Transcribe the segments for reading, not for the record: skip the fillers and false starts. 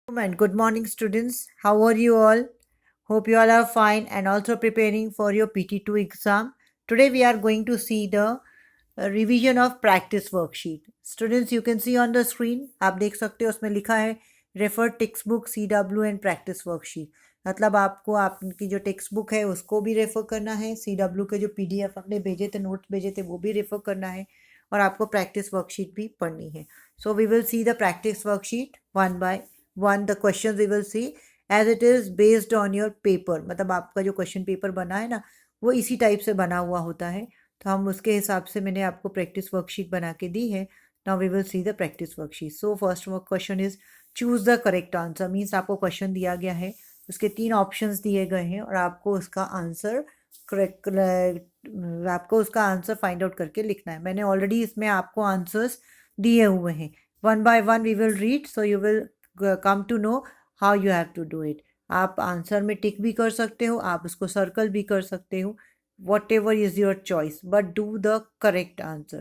And good morning, students. How are you all? Hope you all are fine and also preparing for your PT2 exam. Today, we are going to see the revision of practice worksheet. Students, you can see on the screen, आप देख सकते हो उसमें लिखा है refer text book CW and practice worksheet. मतलब आपको आपकी जो टेक्स्ट बुक है उसको भी रेफर करना है, CW के जो PDF हमने भेजे थे, नोट्स भेजे थे, वो भी रेफर करना है और आपको प्रैक्टिस वर्कशीट भी पढ़नी है। So we will see the practice worksheet one by one. The question we will see as it is based on your paper. मतलब आपका जो क्वेश्चन पेपर बना है ना, वो इसी टाइप से बना हुआ होता है, तो हम उसके हिसाब से मैंने आपको प्रैक्टिस वर्कशीट बना के दी है। Now we will see the practice worksheet. So first question is choose the correct answer. Means आपको क्वेश्चन दिया गया है, उसके 3 ऑप्शंस दिए गए हैं और आपको उसका आंसर करेक्ट आपको उसका आंसर फाइंड आउट करके लिखना है। मैंने ऑलरेडी इसमें आपको आंसर्स दिए हुए हैं। One by one we will read, so you will come to know how you have to do it. आप आंसर में टिक भी कर सकते हो, आप उसको सर्कल भी कर सकते हो, whatever is your choice, but do the correct answer.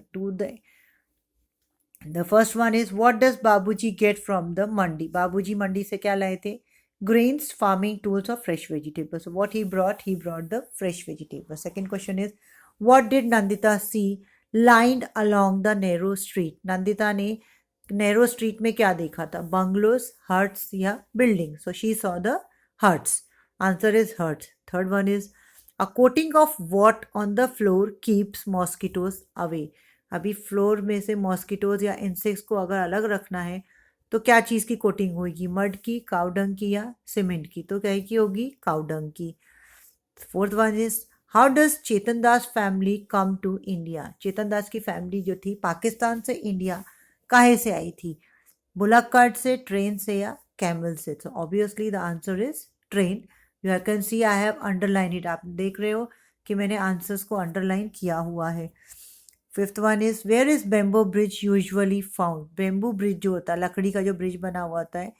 The first one is, what does Babuji get from the mandi? Babuji mandi से क्या लाए थे? Grains, farming tools or fresh vegetables. So what he brought the fresh vegetables. Second question is, what did Nandita see lined along the narrow street? Nandita ने narrow street में क्या देखा था? Bungalows, huts या buildings. So she saw the huts. Answer is huts. Third one is, a coating of what on the floor keeps mosquitoes away? अभी floor में से mosquitoes या इंसेक्ट्स को अगर अलग रखना है तो क्या चीज़ की कोटिंग होगी? मड की, काउडंग की या सीमेंट की? तो क्या की होगी? काउडंग की। Fourth one is, how does Chetan Das family come to India? Chetan Das की फैमिली जो थी पाकिस्तान से इंडिया काहे से आई थी? बुलक कार्ट से, ट्रेन से या कैमल से? तो obviously the answer is train. You can see I have underline it. आप देख रहे हो कि मैंने आंसर्स को अंडरलाइन किया हुआ है। Fifth one is, where is bamboo bridge usually found? Bamboo bridge जो होता है, लकड़ी का जो ब्रिज बना हुआ होता है,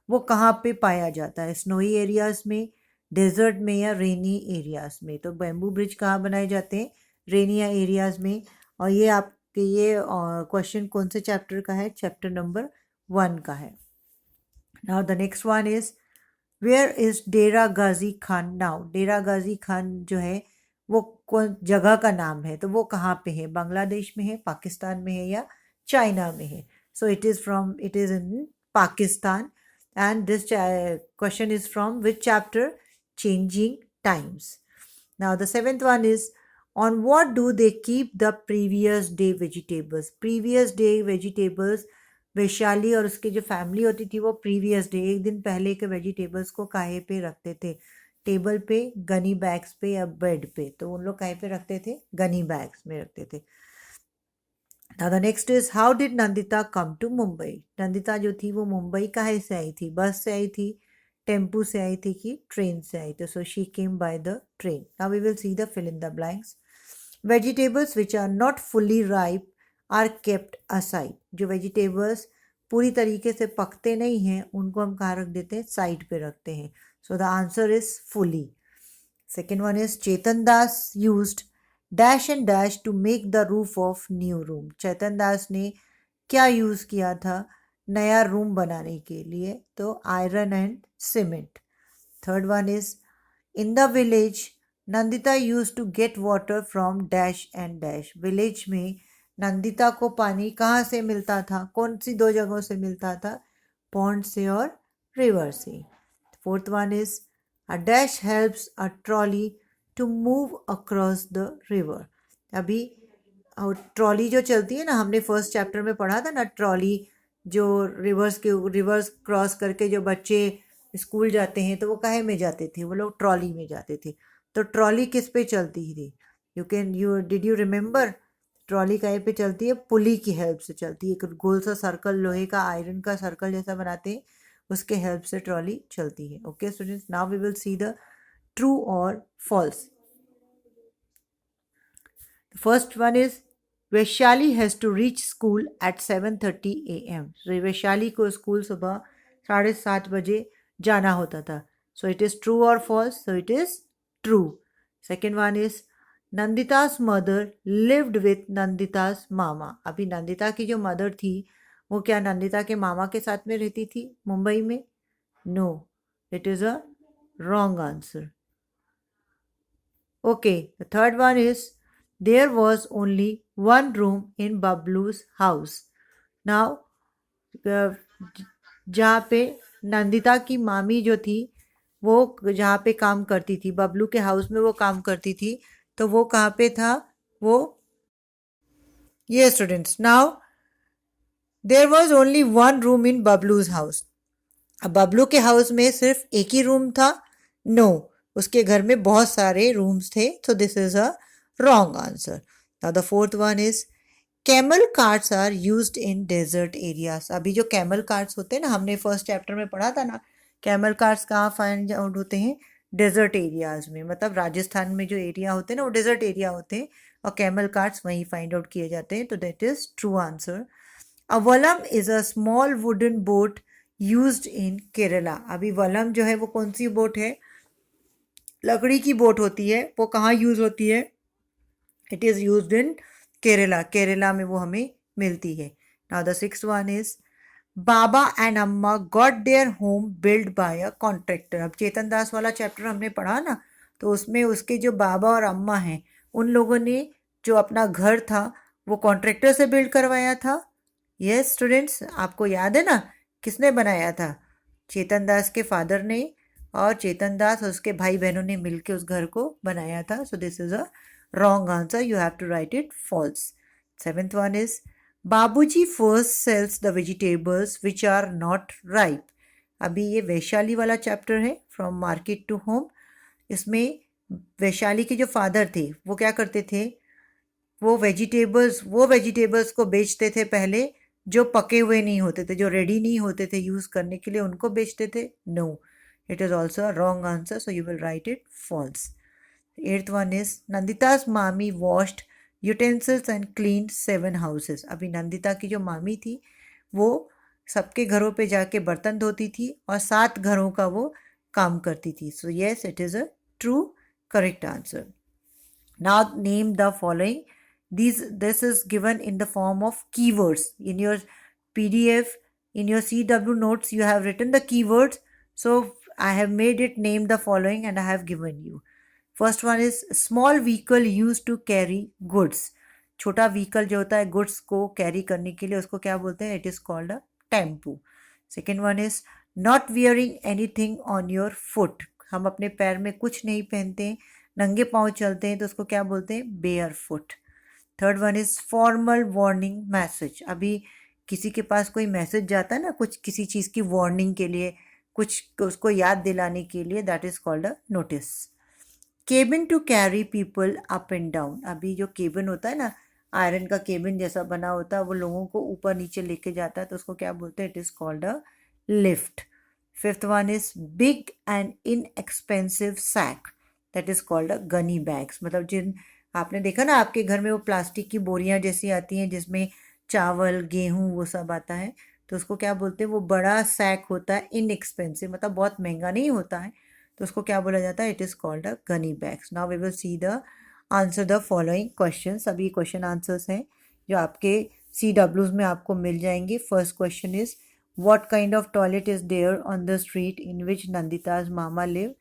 वो कहाँ पे पाया जाता है? स्नोई एरियाज में, डेजर्ट में या रेनी एरियाज में? तो बेम्बू ब्रिज कहाँ बनाए जाते हैं? रेनी एरियाज में। और ये आपके ये क्वेश्चन कौन से चैप्टर का है? चैप्टर नंबर 1 का है। Now the next one is, where is Dera Ghazi Khan now? Dera Ghazi Khan जो है वो कौन जगह का नाम है, तो वो कहाँ पे है? बांग्लादेश में है, पाकिस्तान में है या चाइना में है? So it is in Pakistan. And this question is from which chapter? Changing times. Now the seventh one is, on what do they keep the previous day vegetables? Previous day vegetables, Vaishali और उसकी जो family होती थी वो previous day, एक दिन पहले के वेजिटेबल्स को काहे पे रखते थे? टेबल पे, गनी बैग्स पे या बेड पे? तो उन लोग काहे पे रखते थे? गनी बैग्स में रखते थे। Now the next is, how did Nandita come to Mumbai? Nandita जो थी वो मुंबई काहे से आई थी? बस से आई थी, टेम्पू से आई थी कि ट्रेन से आई थी? So she came by the train. Now we will see the fill in the blanks. Vegetables which are not fully ripe are kept aside. जो वेजिटेबल्स पूरी तरीके से पकते नहीं हैं उनको हम कहाँ रख देते हैं? साइड पे रखते हैं। So the answer is fully. Second one is, Chetan Das used dash and dash to make the roof of new room. Chetan Das ने क्या यूज किया था नया रूम बनाने के लिए? तो iron and cement. Third one is, in the village Nandita use to get water from dash and dash. Village में नंदिता को पानी कहाँ से मिलता था? कौन सी 2 जगहों से मिलता था? पॉन्ड से और रिवर से। Fourth one is, a dash helps a trolley to move across the river. अभी ट्रॉली जो चलती है ना, हमने फर्स्ट चैप्टर में पढ़ा था ना, ट्रॉली जो रिवर्स क्रॉस करके जो बच्चे स्कूल जाते हैं तो वो काहे में जाते थे? वो लोग ट्रॉली में जाते थे। तो ट्रॉली किस पे चलती थी? Did you remember? ट्रॉली काहे पे चलती है? पुली की हेल्प से चलती है। एक गोल सा सर्कल, लोहे का आयरन का सर्कल जैसा बनाते हैं, उसके हेल्प से ट्रॉली चलती है। Okay students, now we will see the true और false. First one is, Vaishali has to reach school at 7:30 AM। Vaishali को स्कूल सुबह 7:30 बजे जाना होता था। सो इट इज़ ट्रू और false? So it is true. Second one is, Nandita's mother lived with Nandita's mama. अभी नंदिता की जो मदर थी वो क्या नंदिता के मामा के साथ में रहती थी मुंबई में? No, it is a wrong answer. Okay, the third one is there was only one room in Bablu's house. Now, uh, जहाँ पे नंदिता की मामी जो थी वो जहाँ पे काम करती थी, बबलू के हाउस में वो काम करती थी, तो वो कहाँ पे था? वो ये students, now there was only one room in Bablu's house. अब बबलू के हाउस में सिर्फ एक ही रूम था? नो, उसके घर में बहुत सारे रूम्स थे. So this is a wrong answer. Now the fourth one is camel carts are used in desert areas. अभी जो कैमल कार्ट्स होते हैं ना, हमने फर्स्ट चैप्टर में पढ़ा था ना, कैमल कार्ट्स कहाँ फाइंड आउट होते हैं? डेजर्ट एरियाज में. मतलब राजस्थान में जो एरिया होते हैं ना वो डेजर्ट एरिया होते हैं और कैमल कार्ट्स वहीं फाइंड आउट किए जाते हैं. तो that is true answer. A vallam is a small wooden boat used in Kerala. अभी वलम जो है वो कौन सी बोट है? लकड़ी की बोट होती है. वो कहाँ यूज होती है? It is used in Kerala. Kerala में वो हमें मिलती है. Now the sixth one is Baba and Amma got there home build by a contractor. अब चेतन दास वाला चैप्टर हमने पढ़ा ना, तो उसमें उसके जो बाबा और अम्मा हैं उन लोगों ने जो अपना घर था वो कॉन्ट्रैक्टर से बिल्ड करवाया था. यस स्टूडेंट्स, आपको याद है ना किसने बनाया था? चेतन दास के फादर ने, और चेतन दास और उसके भाई बहनों ने मिलकर उस घर को बनाया था. So this is a wrong answer. You have to write it false. Seventh one is Babuji first sells the vegetables which are not ripe. अभी ये वैशाली वाला चैप्टर है, फ्रॉम मार्केट टू होम. इसमें वैशाली के जो फादर थे वो क्या करते थे? वो वेजिटेबल्स को बेचते थे पहले, जो पके हुए नहीं होते थे, जो रेडी नहीं होते थे यूज करने के लिए, उनको बेचते थे. No, it is also a wrong answer. So you will write it false. Eighth one is Nandita's mami washed utensils and clean 7 houses. अभी नंदिता की जो मामी थी वो सबके घरों पे जाके बर्तन धोती थी और 7 घरों का वो काम करती थी. So yes, it is a true correct answer. Now name the following. This is given in the form of keywords. In your PDF, in your CW notes, you have written the keywords. So I have made it name the following and I have given you. First one is small vehicle used to carry goods. छोटा vehicle जो होता है goods को carry करने के लिए, उसको क्या बोलते हैं? It is called a tempo. Second one is not wearing anything on your foot. हम अपने पैर में कुछ नहीं पहनते हैं, नंगे पाँव चलते हैं, तो उसको क्या बोलते हैं? Bear foot. Third one is formal warning message. अभी किसी के पास कोई मैसेज जाता है ना, कुछ किसी चीज़ की वार्निंग के लिए, कुछ उसको याद दिलाने के लिए, that is called a notice. Cabin to carry people up and down. अभी जो केबिन होता है ना, आयरन का केबिन जैसा बना होता है, वो लोगों को ऊपर नीचे लेके जाता है, तो उसको क्या बोलते हैं? It is called a lift. Fifth one is big and inexpensive sack. That is called a gunny bags. मतलब जिन आपने देखा ना आपके घर में वो प्लास्टिक की बोरियां जैसी आती हैं जिसमें चावल गेहूं वो सब आता है, तो उसको क्या बोलते हैं? वो बड़ा सैक होता है, इनएक्सपेंसिव, मतलब बहुत महंगा नहीं होता है, तो उसको क्या बोला जाता है? It is called a gunny bags. Now we will see the answer the following question. सभी क्वेश्चन आंसर्स हैं जो आपके CWs में आपको मिल जाएंगे. First question is what kind of toilet is there on the street in which Nandita's mama live.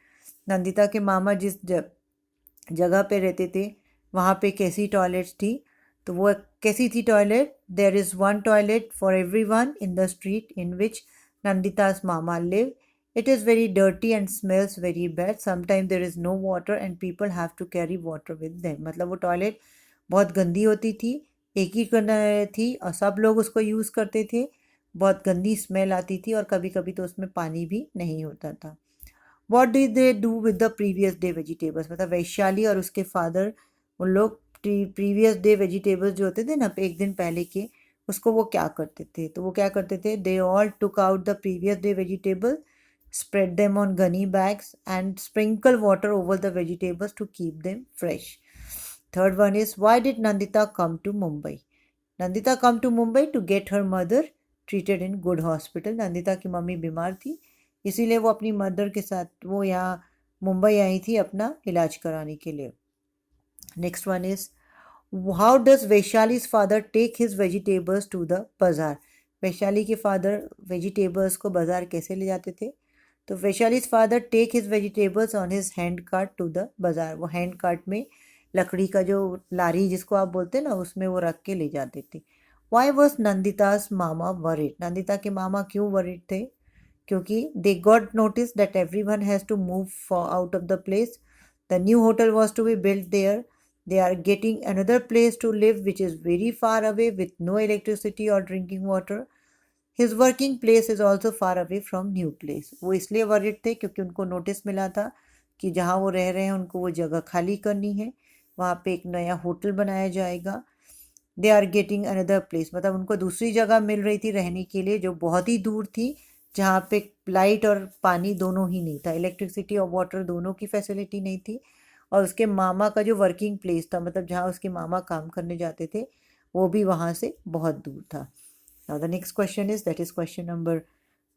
Nandita के मामा जिस जगह पे रहते थे वहाँ पे कैसी टॉयलेट्स थी? तो वो कैसी थी toilet? There is one toilet for everyone in the street in which Nandita's mama live. It is very dirty and smells very bad. Sometimes there is no water and people have to carry water with them. मतलब वो toilet बहुत गंदी होती थी, एक ही थी और सब लोग उसको यूज़ करते थे. बहुत गंदी स्मेल आती थी और कभी कभी तो उसमें पानी भी नहीं होता था. What did they do with the previous day vegetables. मतलब वैशाली और उसके फादर, उन लोग प्रीवियस डे वेजिटेबल्स जो होते थे ना, एक दिन पहले के, उसको वो क्या करते थे? तो वो क्या करते थे? They all took out the previous day vegetable, spread them on gunny bags and sprinkle water over the vegetables to keep them fresh. Third one is why did Nandita come to Mumbai? Nandita come to Mumbai to get her mother treated in good hospital. Nandita की mummy बीमार थी, इसीलिए वो अपनी mother के साथ वो यहाँ मुंबई आई थी अपना इलाज कराने के लिए. Next one is how does Vaishali's father take his vegetables to the bazaar. Vaishali के फादर वेजिटेबल्स को बाजार कैसे ले जाते थे? तो Vaishali's father take his vegetables on his hand cart to the bazaar, वो हैंड कार्ट में लकड़ी का जो लारी जिसको आप बोलते हैं ना उसमें वो रख के ले जाते थे। Why was Nandita's mama worried, Nandita के मामा क्यों वरिड थे? क्योंकि they got notice that everyone has to move out of the place, the new hotel was to be built there, they are getting another place to live which is very far away with no electricity or drinking water. His working place is also far away from new place. वो इसलिए worried थे क्योंकि उनको notice मिला था कि जहाँ वो रह रहे हैं उनको वो जगह खाली करनी है, वहाँ पे एक नया होटल बनाया जाएगा। They are getting another place, मतलब उनको दूसरी जगह मिल रही थी रहने के लिए जो बहुत ही दूर थी, जहाँ पे लाइट और पानी दोनों ही नहीं था, इलेक्ट्रिसिटी और वाटर दोनों की फैसिलिटी नहीं थी। और उसके मामा का जो वर्किंग प्लेस था, मतलब जहाँ उसके मामा काम करने जाते थे, वो भी वहाँ से बहुत दूर था। Now the next question is, that is question number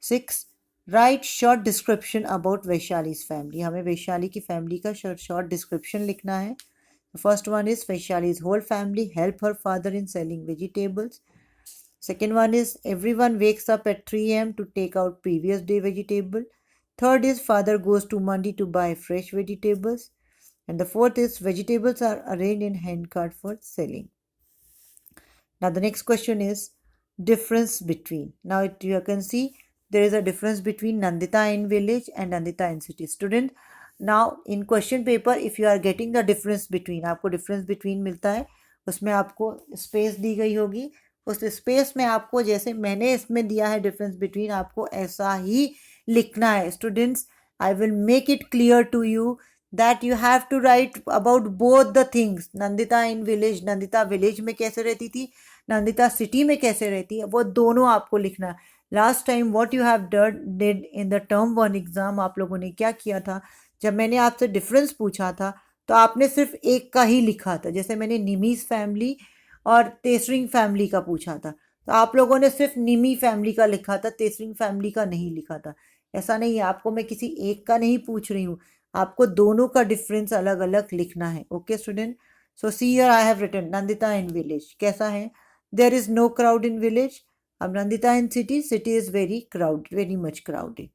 6, write short description about Vaishali's family. हमें वैशाली की फैमिली का शॉर्ट डिस्क्रिप्शन लिखना है। First one is Vaishali's whole family help her father in selling vegetables. Second one is everyone wakes up at 3 a.m. to take out previous day vegetable. Third is father goes to Mandi to buy fresh vegetables. And the fourth is vegetables are arranged in hand cart for selling. Now the next question is difference between. Now you can see there is a difference between Nandita in village and Nandita in city. Student, now in question paper if you are getting the difference between, आपको difference between मिलता है, उसमें आपको space दी गई होगी, उस space में आपको जैसे मैंने इसमें दिया है डिफरेंस बिटवीन, आपको ऐसा ही लिखना है। Students, I will make it clear to you that you have to write about both the things. Nandita in village, Nandita village में कैसे रहती थी, नंदिता सिटी में कैसे रहती है, वो दोनों आपको लिखना है। Last time what you have did in the term 1 exam, आप लोगों ने क्या किया था, जब मैंने आपसे डिफरेंस पूछा था तो आपने सिर्फ एक का ही लिखा था। जैसे मैंने निमीज फैमिली और तेसरिंग फैमिली का पूछा था तो आप लोगों ने सिर्फ निमी फैमिली का लिखा था, तेसरिंग फैमिली का नहीं लिखा था। ऐसा नहीं है, आपको मैं किसी एक का नहीं पूछ रही हूँ, आपको दोनों का डिफरेंस अलग अलग लिखना है। Okay student, so see here I have written Nandita in village कैसा है, there is no crowd in village. अब Nandita in city, city is very crowd, very much crowded.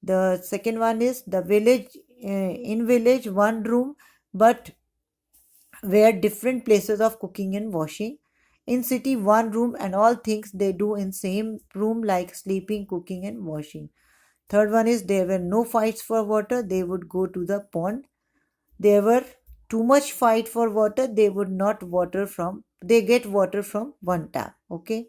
The second one is the village, in village one room but where different places of cooking and washing. In city one room and all things they do in same room like sleeping, cooking and washing. Third one is there were no fights for water, they would go to the pond. There were too much fight for water, they would not water from, they get water from one tap. Okay,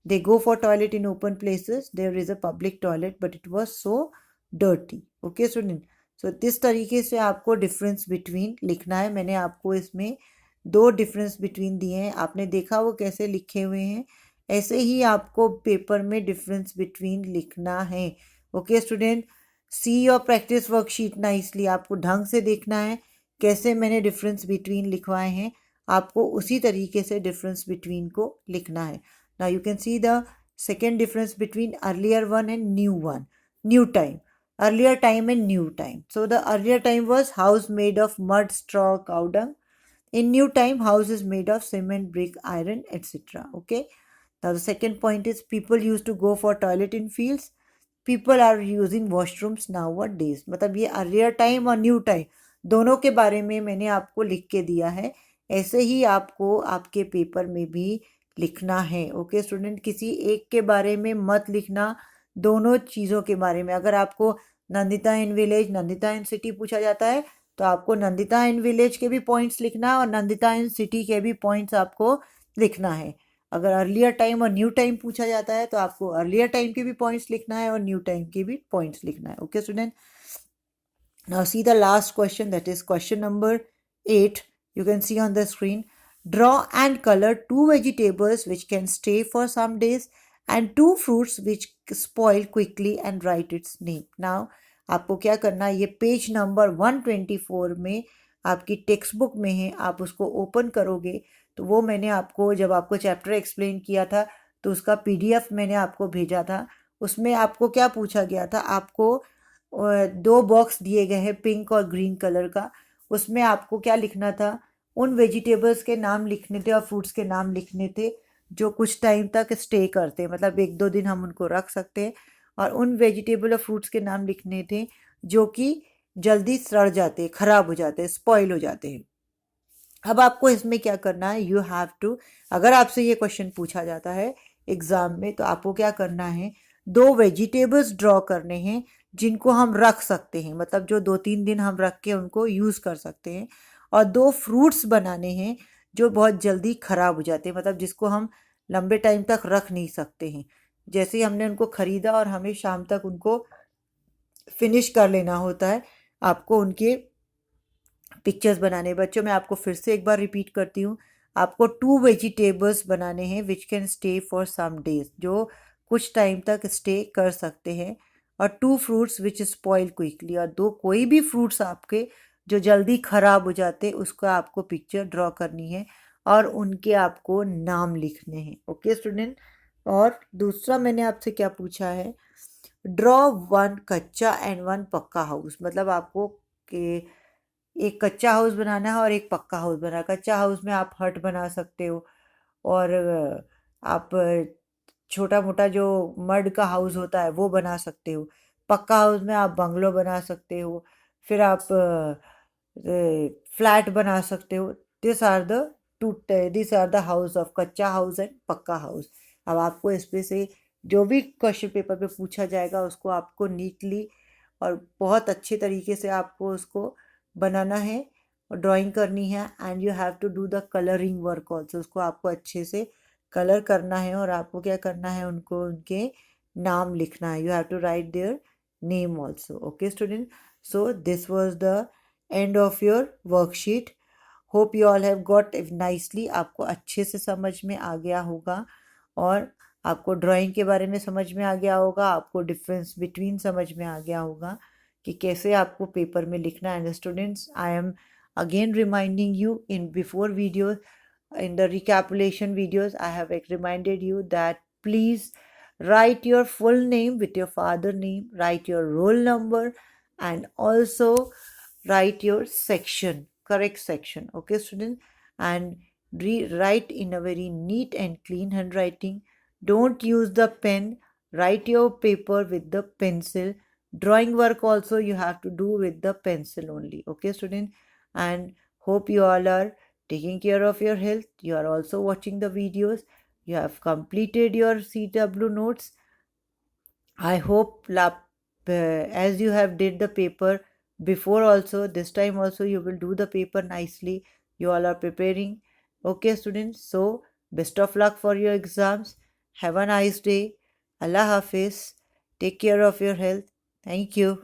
they go for toilet in open places, there is a public toilet but it was so dirty. Okay student, सो इस तरीके से आपको difference between लिखना है। मैंने आपको इसमें 2 difference between दिए हैं, आपने देखा वो कैसे लिखे हुए हैं, ऐसे ही आपको पेपर में डिफरेंस बिटवीन लिखना है। Okay student, see your practice worksheet nicely, आपको ढंग से देखना है कैसे मैंने डिफरेंस बिटवीन लिखवाए हैं, आपको उसी तरीके से डिफरेंस बिटवीन को लिखना है। Now you can see the second difference between earlier one and new one, new time, earlier time and new time. So the earlier time was house made of mud, straw, cow dung. In new time, house is made of cement, brick, iron, etc. Okay. Now the second point is people used to go for toilet in fields. People are using washrooms nowadays. मतलब ये earlier time और new time दोनों के बारे में मैंने आपको लिख के दिया है, ऐसे ही आपको आपके पेपर में भी लिखना है। ओके स्टूडेंट, किसी एक के बारे में मत लिखना, दोनों चीज़ों के बारे में। अगर आपको Nandita in village, Nandita in city पूछा जाता है तो आपको नंदिता इन विलेज के भी पॉइंट्स लिखना है और नंदिता इन सिटी के भी पॉइंट्स आपको लिखना है। अगर अर्लियर टाइम और न्यू टाइम पूछा जाता है तो आपको अर्लियर टाइम के भी पॉइंट्स लिखना है और न्यू टाइम के भी पॉइंट्स लिखना है। Okay student, now see the last question, that is question number 8. You can see on the screen, draw and colour 2 vegetables which can stay for some days and 2 fruits which spoil quickly and write its name. Now आपको क्या करना है, ये page number 124 में आपकी text book में है, आप उसको ओपन करोगे तो वो मैंने आपको जब आपको चैप्टर एक्सप्लेन किया था तो उसका PDF मैंने आपको भेजा था। उसमें आपको क्या पूछा गया था, आपको 2 बॉक्स दिए गए हैं पिंक और ग्रीन कलर का, उसमें आपको क्या लिखना था, उन वेजिटेबल्स के नाम लिखने थे और फ्रूट्स के नाम लिखने थे जो कुछ टाइम तक स्टे करते हैं, मतलब 1-2 दिन हम उनको रख सकते हैं और उन वेजिटेबल और फ्रूट्स के नाम लिखने थे जो कि जल्दी सड़ जाते, खराब हो जाते, स्पॉइल हो जाते हैं। अब आपको इसमें क्या करना है, यू हैव टू, अगर आपसे ये क्वेश्चन पूछा जाता है एग्जाम में तो आपको क्या करना है, 2 वेजिटेबल्स ड्रॉ करने हैं जिनको हम रख सकते हैं, मतलब जो 2-3 दिन हम रख के उनको यूज़ कर सकते हैं, और 2 फ्रूट्स बनाने हैं जो बहुत जल्दी ख़राब हो जाते हैं, मतलब जिसको हम लंबे टाइम तक रख नहीं सकते हैं। जैसे ही हमने उनको ख़रीदा और हमें शाम तक उनको फिनिश कर लेना होता है, आपको उनके पिक्चर्स बनाने। बच्चों मैं आपको फिर से एक बार रिपीट करती हूँ, आपको 2 वेजिटेबल्स बनाने हैं which can stay for some days, जो कुछ टाइम तक स्टे कर सकते हैं, और 2 फ्रूट्स विच स्पॉइल क्विकली, और 2 कोई भी फ्रूट्स आपके जो जल्दी ख़राब हो जाते हैं उसका आपको पिक्चर ड्रॉ करनी है और उनके आपको नाम लिखने हैं। Okay student. और दूसरा मैंने आपसे क्या पूछा है, ड्रॉ 1 कच्चा एंड 1 पक्का हाउस, मतलब आपको के एक कच्चा हाउस बनाना है और एक पक्का हाउस बनाना है। कच्चा हाउस में आप हट बना सकते हो, और आप छोटा मोटा जो मड का हाउस होता है वो बना सकते हो। पक्का हाउस में आप बंगलो बना सकते हो, फिर आप फ्लैट बना सकते हो। This are the two this are the house of kutcha house and pucca house. अब आपको इसमें से जो भी क्वेश्चन पेपर पे पूछा जाएगा उसको आपको नीटली और बहुत अच्छे तरीके से आपको उसको बनाना है और ड्राइंग करनी है, and you have to do the colouring work also, उसको आपको अच्छे से कलर करना है और आपको क्या करना है, उनको उनके नाम लिखना है, you have to write their name also. Okay student, so this was the end of your worksheet. Hope you all have got nicely, आपको अच्छे से समझ में आ गया होगा और आपको ड्राइंग के बारे में समझ में आ गया होगा, आपको डिफरेंस बिटवीन समझ में आ गया होगा कि कैसे आपको पेपर में लिखना है। And students, I am again reminding you in before videos, in the recapitulation videos I have reminded you that please write your full name with your father name, write your roll number, and also write your section, correct section. Okay students, and write in a very neat and clean handwriting. Don't use the pen, write your paper with the pencil. Drawing work also you have to do with the pencil only. Okay students, and hope you all are taking care of your health. You are also watching the videos, you have completed your CW notes. I hope as you have did the paper before also, this time also you will do the paper nicely. You all are preparing. Okay students, so best of luck for your exams. Have a nice day. Allah Hafiz. Take care of your health. Thank you.